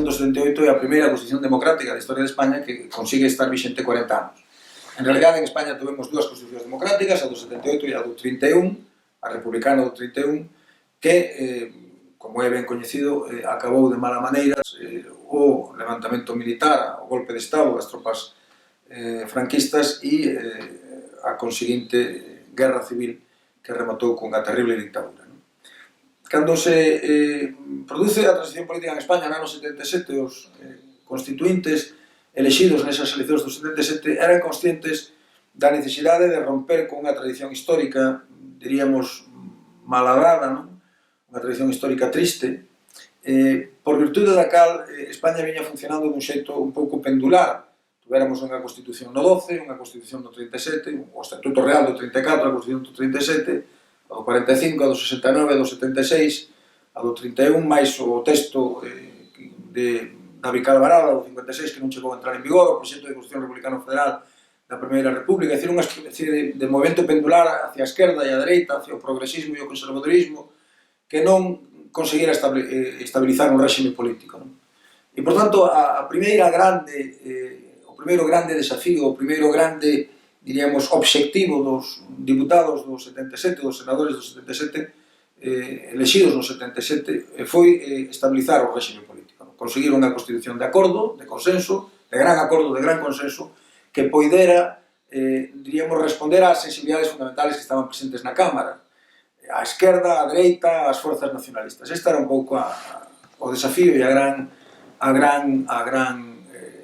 Constitución do 78 é a primeira Constitución democrática da historia de España que consigue estar vixente 40 anos. En realidad, en España tuvemos dúas constitucións democráticas, a do 78 e a do 31, a republicana do 31, que, como é ben coñecido, acabou de mala maneira o levantamento militar, o golpe de Estado das tropas franquistas e a conseguinte guerra civil que rematou con a terrible dictadura. Cando se produce a transición política en España no ano 77, os constituintes elexidos nesas eleccións do 77 eran conscientes da necesidade de romper con unha tradición histórica, diríamos, malagrada, non? Unha tradición histórica triste, por virtude da cal España viña funcionando dun xeito un pouco pendular. Tuéramos unha Constitución no 12, unha Constitución no 37, o Estatuto Real do 34, a Constitución do 37, a do 45, a do 69, a do 76, a do 31, máis o texto de David Alvarado, do 56, que non chegou a entrar en vigor, o proxecto de Constitución Republicano Federal da Primeira República, é dicir, unha especie de movimento pendular hacia a esquerda e a dereita, hacia o progresismo e o conservadorismo, que non conseguira estabilizar un réxime político. E, por tanto, o primeiro grande desafío, o primeiro grande, diríamos, obxectivo dos diputados do 77, dos senadores do 77, elexidos no 77, foi estabilizar o réxime político. Conseguir unha constitución de acordo, de consenso, de gran acordo, de gran consenso, que poidera, diríamos, responder ás sensibilidades fundamentales que estaban presentes na Cámara. A esquerda, a dereita, as forzas nacionalistas. Este era un pouco o desafío e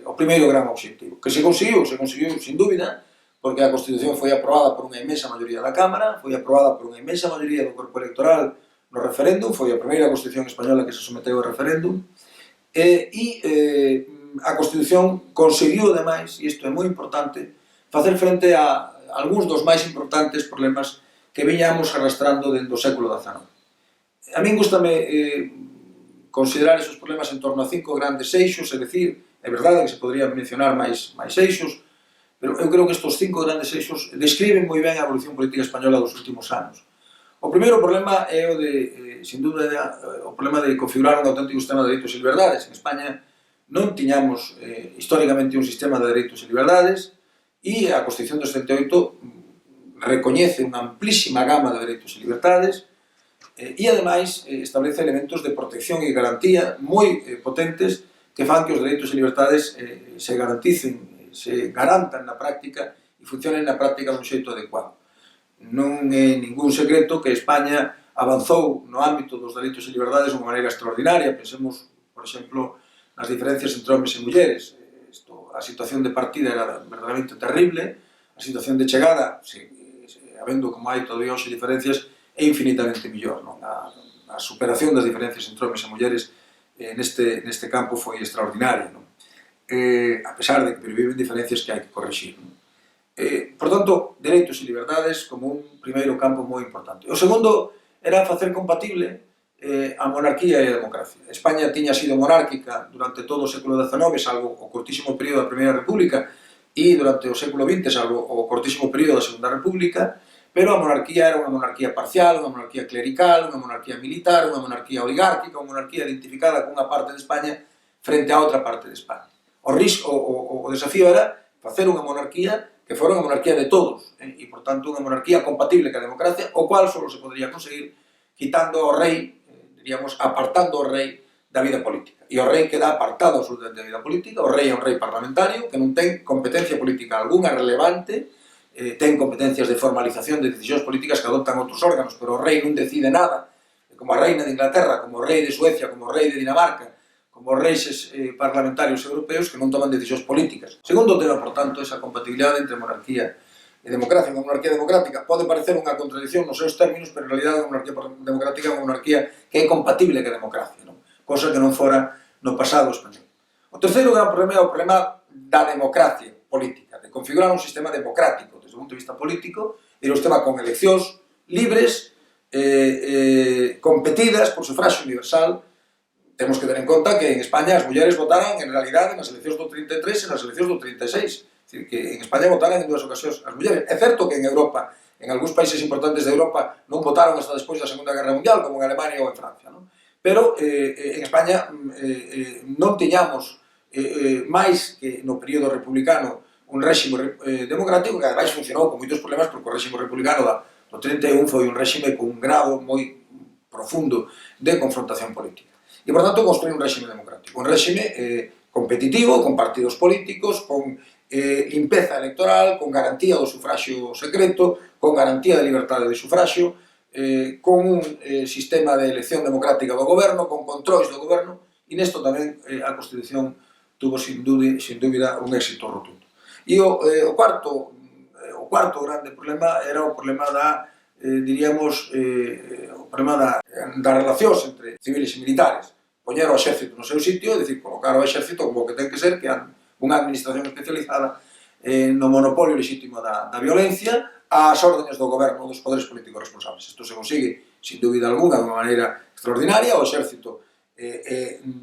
o primeiro gran obxectivo. Que se conseguiu sin dúbida, porque a Constitución foi aprobada por unha inmensa maioría da Cámara, foi aprobada por unha inmensa maioría do corpo electoral no referéndum, foi a primeira Constitución española que se someteu ao referéndum, e a Constitución conseguiu, ademais, e isto é moi importante, facer frente a algúns dos máis importantes problemas que viñamos arrastrando dentro do século XIX. A min gustame considerar esos problemas en torno a 5 grandes eixos, é dicir, é verdade que se podrían mencionar máis eixos, pero eu creo que estes 5 grandes eixos describen moi ben a evolución política española dos últimos anos. O primeiro problema é o de, sin dúbida, o problema de configurar un auténtico sistema de dereitos e liberdades. En España non tiñamos históricamente un sistema de dereitos e liberdades e a Constitución do 78 recoñece unha amplísima gama de dereitos e liberdades e, ademais, establece elementos de protección e garantía moi potentes que fan que os dereitos e liberdades se garanticen, se garantan na práctica e funcionen na práctica dun xeito adecuado. Non é ningún secreto que España avanzou no ámbito dos dereitos e liberdades de unha maneira extraordinaria. Pensemos, por exemplo, nas diferencias entre homens e mulleres. A situación de partida era verdadeiramente terrible, a situación de chegada, habendo como hai todavía hoxe diferencias, é infinitamente millor. A superación das diferencias entre homens e mulleres neste campo foi extraordinaria, a pesar de que perviven diferencias que hai que corrixir. Por tanto, dereitos e liberdades como un primeiro campo moi importante. O segundo era facer compatible a monarquía e a democracia. España tiña sido monárquica durante todo o século XIX, salvo o cortísimo período da Primeira República, e durante o século XX, salvo o cortísimo período da Segunda República, pero a monarquía era unha monarquía parcial, unha monarquía clerical, unha monarquía militar, unha monarquía oligárquica, unha monarquía identificada cunha parte de España frente a outra parte de España. O desafío era facer unha monarquía que fora unha monarquía de todos, e, por tanto, unha monarquía compatible ca democracia, o cual só se podría conseguir quitando ao rei, diríamos, apartando ao rei da vida política. E o rei queda apartado absolutamente da vida política, o rei é un rei parlamentario que non ten competencia política algunha relevante, ten competencias de formalización de decisións políticas que adoptan outros órganos, pero o rei non decide nada, como a reina de Inglaterra, como o rei de Suecia, como o rei de Dinamarca, como os reixes parlamentarios europeos que non toman decisións políticas. Segundo tema, por tanto, esa compatibilidade entre monarquía e democracia. Unha monarquía democrática pode parecer unha contradicción nos seus términos, pero en realidad unha monarquía democrática é unha monarquía que é compatible ca democracia, cosa que non fora no pasado español. O terceiro gran problema é o problema da democracia política, de configurar un sistema democrático desde o punto de vista político, e un sistema con eleccións libres, competidas por sufragio universal. Temos que ter en conta que en España as mulleres votaran en realidade nas eleccións do 33 e nas eleccións do 36. É dicir, que en España votaran en dúas ocasións as mulleres. É certo que en Europa, en algúns países importantes de Europa, non votaron hasta despois da Segunda Guerra Mundial, como en Alemania ou en Francia, non? pero en España non tiñamos máis que no período republicano un réxime democrático que ademais funcionou con moitos problemas porque o réxime republicano do 31 foi un réxime con un grado moi profundo de confrontación política. E, por tanto, construí un réxime democrático, un réxime competitivo, con partidos políticos, con limpeza electoral, con garantía do sufraxio secreto, con garantía de liberdade de sufraxio, con un sistema de elección democrática do goberno, con controis do goberno, e nesto tamén a Constitución tuvo sin dúbida un éxito rotundo. E o cuarto grande problema era o problema da, diríamos, o problema das relacións entre civiles e militares. Poñer o exército no seu sitio, é dicir, colocar o exército como que ten que ser, que é unha administración especializada no monopolio legítimo da violencia, ás órdenes do goberno dos poderes políticos responsables. Isto se consigue, sin dúbida alguna, de unha maneira extraordinaria. O exército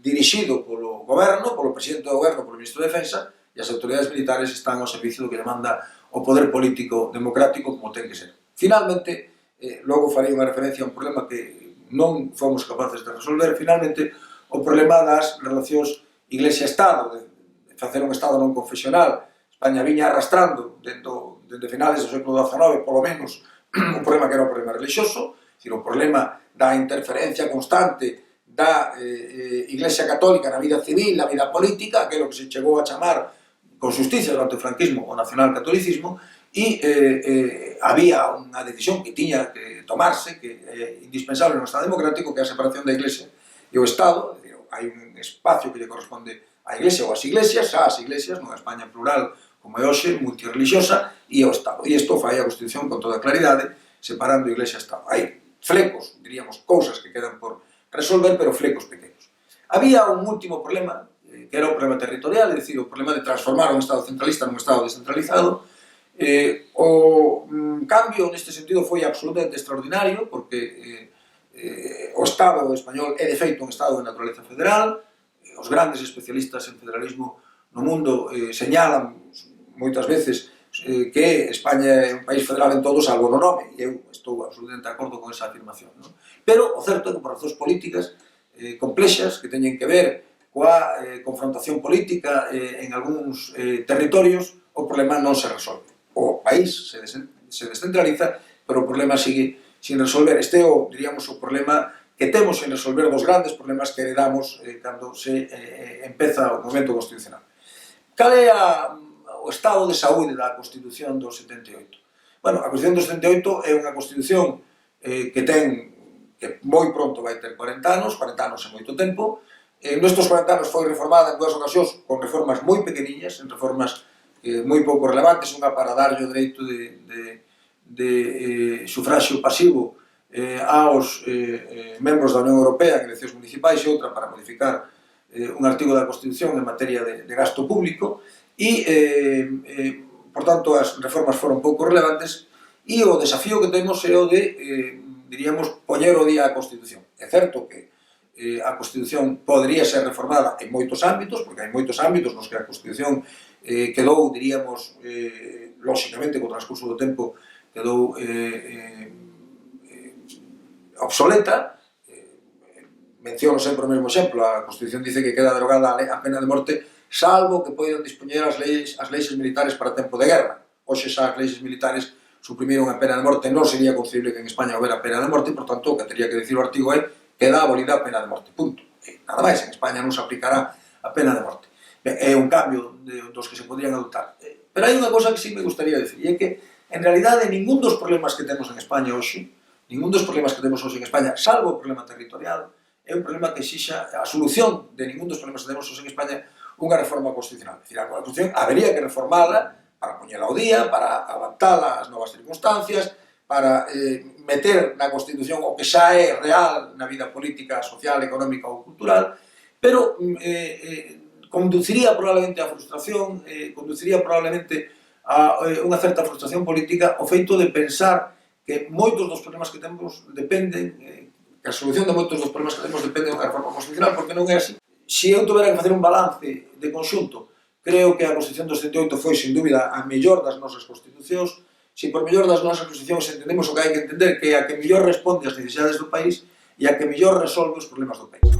dirixido polo goberno, polo presidente do goberno, polo ministro de Defensa, e as autoridades militares están ao servicio do que demanda o poder político democrático como ten que ser. Finalmente, logo farei unha referencia a un problema que non fomos capaces de resolver, finalmente, o problema das relacións Iglesia-Estado, de facer un Estado non confesional. España viña arrastrando, desde finales do século XIX, polo menos, un problema que era o problema religioso, o problema da interferencia constante da Iglesia Católica na vida civil, na vida política, aquilo que se chegou a chamar con xusticia durante o franquismo o nacionalcatolicismo, e había unha decisión que tiña que tomarse, que é indispensable no Estado democrático, que é a separación da Iglesia e o Estado. Hai un espacio que lle corresponde á Iglesia ou ás Iglesias, nunha España plural como é hoxe, multirreligiosa, e ao Estado. E isto fai a Constitución con toda claridade, separando Iglesia e Estado. Hai flecos, diríamos, cousas que quedan por resolver, pero flecos pequenos. Había un último problema, que era o problema territorial, é dicir, o problema de transformar un Estado centralista nun Estado descentralizado. O cambio neste sentido foi absolutamente extraordinario, porque o Estado español é de feito un Estado de naturaleza federal. Os grandes especialistas en federalismo no mundo señalan moitas veces que España é un país federal en todo salvo no nome, e eu estou absolutamente de acordo con esa afirmación. Pero o certo é que por razóns políticas complexas que teñen que ver coa confrontación política en algúns territorios, o problema non se resolve. O país se descentraliza, pero o problema sigue sin resolver. Este é, diríamos, o problema que temos sin resolver dos grandes problemas que heredamos cando se empeza o momento constitucional. Cal é o estado de saúde da Constitución do 78? Bueno, a Constitución do 78 é unha Constitución que moi pronto vai ter 40 anos é moito tempo. Nestes 40 anos foi reformada en dúas ocasións con reformas moi pequeniñas, en reformas moi pouco relevantes, unha para darlle o dereito de sufraxio pasivo aos membros da Unión Europea en eleccións municipais e outra para modificar un artigo da Constitución en materia de gasto público e, por tanto, as reformas foron pouco relevantes e o desafío que temos é o de, diríamos, poñer o día a Constitución. É certo que a Constitución podría ser reformada en moitos ámbitos, porque hai moitos ámbitos nos que a Constitución quedou, diríamos, lóxicamente, co transcurso do tempo, quedou obsoleta. Menciono sempre o mesmo exemplo: a Constitución dice que queda derogada a pena de morte salvo que poidan dispoñer as leis militares para tempo de guerra. Hoxe xa as leis militares suprimiron a pena de morte, non sería concebible que en España houbera pena de morte, por tanto, o que teria que decir o artigo é que queda abolida a pena de morte, punto. Nada máis, en España non se aplicará a pena de morte. É un cambio dos que se podrían adoptar. Pero hai unha cousa que sí me gustaría decir, e é que, en realidade, ningún dos problemas que temos en España hoxe, salvo o problema territorial, é un problema que exixa a solución de ningún dos problemas que temos hoxe en España unha reforma constitucional. É dicir, a Constitución habería que reformala para poñela ao día, para adaptala ás novas circunstancias, para meter na Constitución o que xa é real na vida política, social, económica ou cultural, pero conduciría probablemente a frustración, conduciría probablemente a unha certa frustración política o feito de pensar que moitos dos problemas que temos dependen, que a solución de moitos dos problemas que temos depende dunha reforma constitucional, porque non é así. Se eu tuvera que facer un balance de conxunto, creo que a Constitución do 78 foi, sin dúbida, a mellor das nosas constitucións. Se por mellor das nosas constitucións entendemos o que hai que entender, que é a que mellor responde ás necesidades do país, e a que mellor resolve os problemas do país.